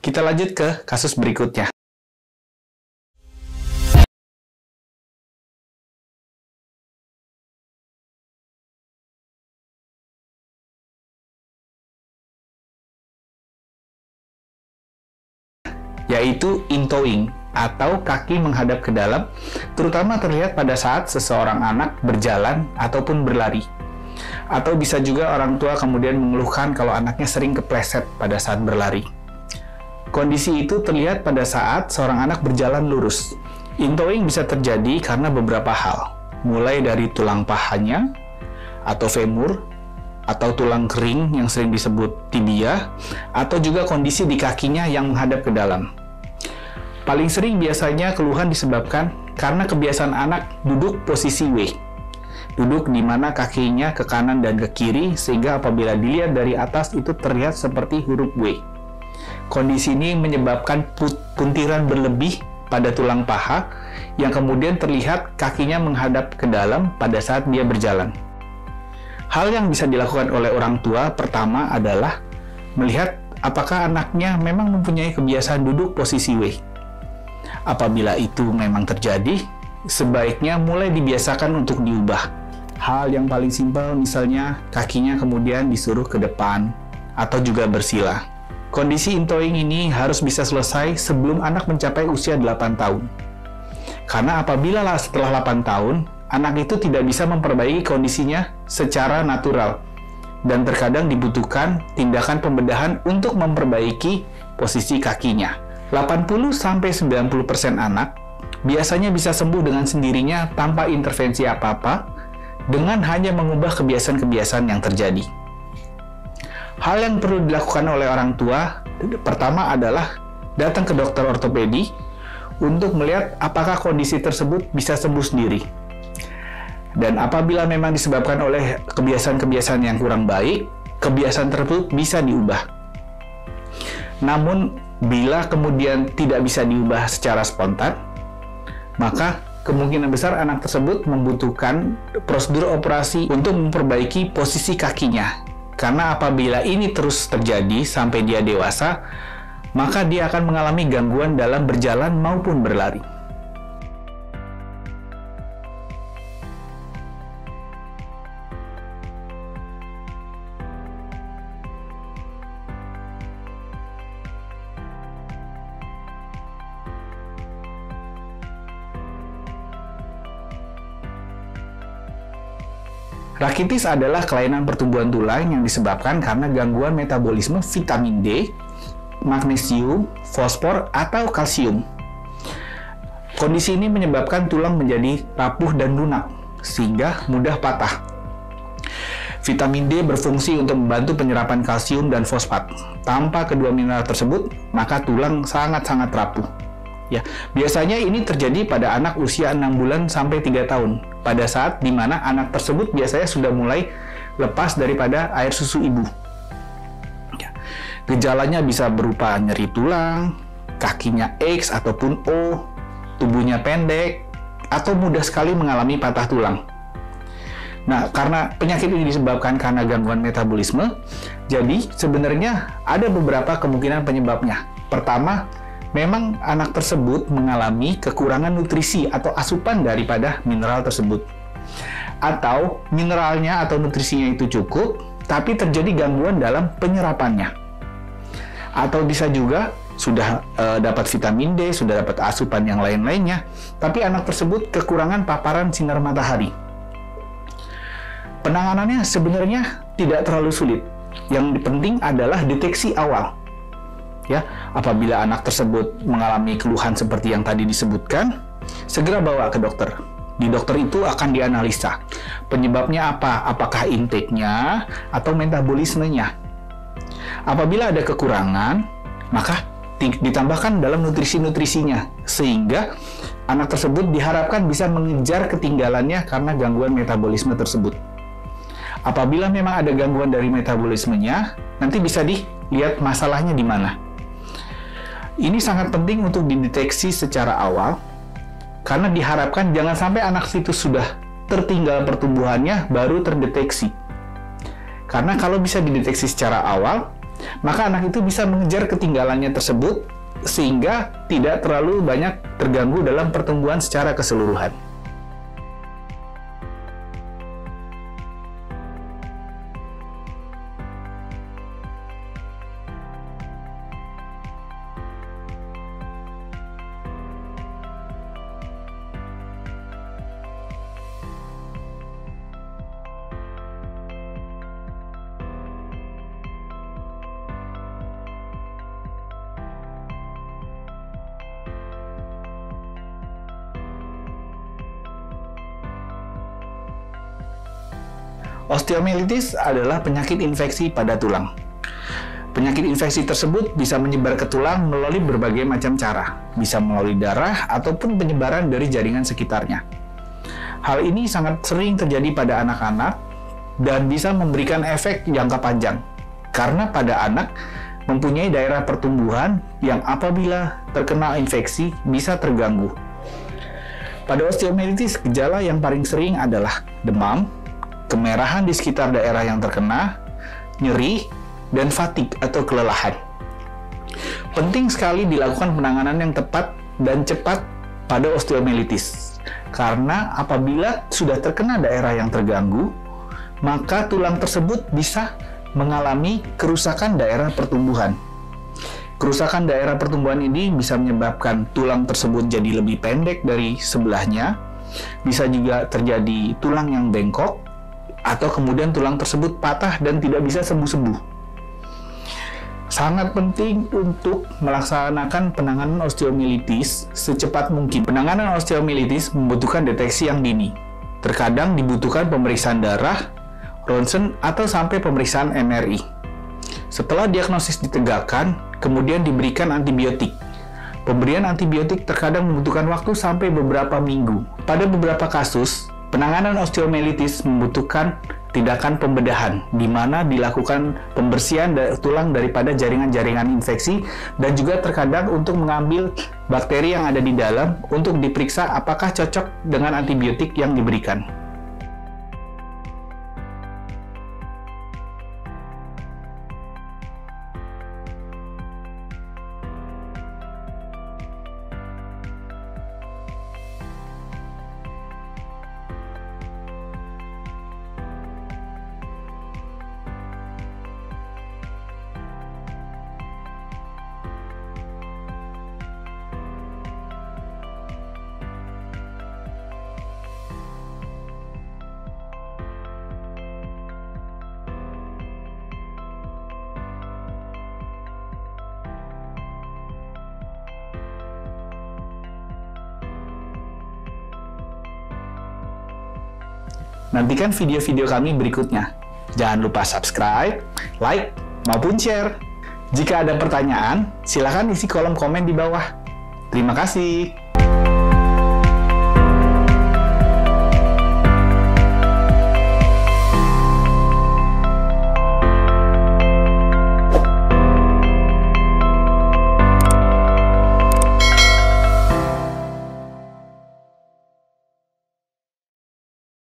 Kita lanjut ke kasus berikutnya. Yaitu in-toeing atau kaki menghadap ke dalam, terutama terlihat pada saat seseorang anak berjalan ataupun berlari. Atau bisa juga orang tua kemudian mengeluhkan kalau anaknya sering kepleset pada saat berlari. Kondisi itu terlihat pada saat seorang anak berjalan lurus. In-toeing bisa terjadi karena beberapa hal, mulai dari tulang pahanya atau femur, atau tulang kering yang sering disebut tibia, atau juga kondisi di kakinya yang menghadap ke dalam. Paling sering biasanya keluhan disebabkan karena kebiasaan anak duduk posisi W. Duduk di mana kakinya ke kanan dan ke kiri, sehingga apabila dilihat dari atas itu terlihat seperti huruf W. Kondisi ini menyebabkan puntiran berlebih pada tulang paha, yang kemudian terlihat kakinya menghadap ke dalam pada saat dia berjalan. Hal yang bisa dilakukan oleh orang tua pertama adalah melihat apakah anaknya memang mempunyai kebiasaan duduk posisi W. Apabila itu memang terjadi, sebaiknya mulai dibiasakan untuk diubah. Hal yang paling simpel misalnya kakinya kemudian disuruh ke depan atau juga bersila. Kondisi in-toeing ini harus bisa selesai sebelum anak mencapai usia 8 tahun. Karena apabila setelah 8 tahun, anak itu tidak bisa memperbaiki kondisinya secara natural, dan terkadang dibutuhkan tindakan pembedahan untuk memperbaiki posisi kakinya. 80-90% anak biasanya bisa sembuh dengan sendirinya tanpa intervensi apa-apa, dengan hanya mengubah kebiasaan-kebiasaan yang terjadi. Hal yang perlu dilakukan oleh orang tua pertama adalah datang ke dokter ortopedi untuk melihat apakah kondisi tersebut bisa sembuh sendiri. Dan apabila memang disebabkan oleh kebiasaan-kebiasaan yang kurang baik, kebiasaan tersebut bisa diubah. Namun, bila kemudian tidak bisa diubah secara spontan, maka kemungkinan besar anak tersebut membutuhkan prosedur operasi untuk memperbaiki posisi kakinya. Karena apabila ini terus terjadi sampai dia dewasa, maka dia akan mengalami gangguan dalam berjalan maupun berlari. Rakitis adalah kelainan pertumbuhan tulang yang disebabkan karena gangguan metabolisme vitamin D, magnesium, fosfor, atau kalsium. Kondisi ini menyebabkan tulang menjadi rapuh dan lunak, sehingga mudah patah. Vitamin D berfungsi untuk membantu penyerapan kalsium dan fosfat. Tanpa kedua mineral tersebut, maka tulang sangat-sangat rapuh. Ya, biasanya ini terjadi pada anak usia 6 bulan sampai 3 tahun, pada saat di mana anak tersebut biasanya sudah mulai lepas daripada air susu ibu. Ya. Gejalanya bisa berupa nyeri tulang, kakinya X ataupun O, tubuhnya pendek, atau mudah sekali mengalami patah tulang. Nah, karena penyakit ini disebabkan karena gangguan metabolisme, jadi sebenarnya ada beberapa kemungkinan penyebabnya. Pertama, memang anak tersebut mengalami kekurangan nutrisi atau asupan daripada mineral tersebut. Atau mineralnya atau nutrisinya itu cukup, tapi terjadi gangguan dalam penyerapannya. Atau bisa juga sudah dapat vitamin D, sudah dapat asupan yang lain-lainnya, tapi anak tersebut kekurangan paparan sinar matahari. Penanganannya sebenarnya tidak terlalu sulit. Yang penting adalah deteksi awal. Ya, apabila anak tersebut mengalami keluhan seperti yang tadi disebutkan, segera bawa ke dokter. Di dokter itu akan dianalisa penyebabnya apa, apakah intake-nya atau metabolismenya. Apabila ada kekurangan, maka ditambahkan dalam nutrisi-nutrisinya, sehingga anak tersebut diharapkan bisa mengejar ketinggalannya karena gangguan metabolisme tersebut. Apabila memang ada gangguan dari metabolismenya, nanti bisa dilihat masalahnya di mana. Ini sangat penting untuk dideteksi secara awal, karena diharapkan jangan sampai anak itu sudah tertinggal pertumbuhannya baru terdeteksi. Karena kalau bisa dideteksi secara awal, maka anak itu bisa mengejar ketinggalannya tersebut sehingga tidak terlalu banyak terganggu dalam pertumbuhan secara keseluruhan. Osteomielitis adalah penyakit infeksi pada tulang. Penyakit infeksi tersebut bisa menyebar ke tulang melalui berbagai macam cara, bisa melalui darah ataupun penyebaran dari jaringan sekitarnya. Hal ini sangat sering terjadi pada anak-anak dan bisa memberikan efek jangka panjang, karena pada anak mempunyai daerah pertumbuhan yang apabila terkena infeksi bisa terganggu. Pada osteomielitis, gejala yang paling sering adalah demam, kemerahan di sekitar daerah yang terkena, nyeri, dan fatigue atau kelelahan. Penting sekali dilakukan penanganan yang tepat dan cepat pada osteomielitis, karena apabila sudah terkena daerah yang terganggu, maka tulang tersebut bisa mengalami kerusakan daerah pertumbuhan. Kerusakan daerah pertumbuhan ini bisa menyebabkan tulang tersebut jadi lebih pendek dari sebelahnya, bisa juga terjadi tulang yang bengkok, atau kemudian tulang tersebut patah dan tidak bisa sembuh-sembuh. Sangat penting untuk melaksanakan penanganan osteomielitis secepat mungkin. Penanganan osteomielitis membutuhkan deteksi yang dini. Terkadang dibutuhkan pemeriksaan darah, ronsen, atau sampai pemeriksaan MRI. Setelah diagnosis ditegakkan, kemudian diberikan antibiotik. Pemberian antibiotik terkadang membutuhkan waktu sampai beberapa minggu. Pada beberapa kasus, penanganan osteomielitis membutuhkan tindakan pembedahan, di mana dilakukan pembersihan tulang daripada jaringan-jaringan infeksi dan juga terkadang untuk mengambil bakteri yang ada di dalam untuk diperiksa apakah cocok dengan antibiotik yang diberikan. Nantikan video-video kami berikutnya. Jangan lupa subscribe, like, maupun share. Jika ada pertanyaan, silakan isi kolom komen di bawah. Terima kasih.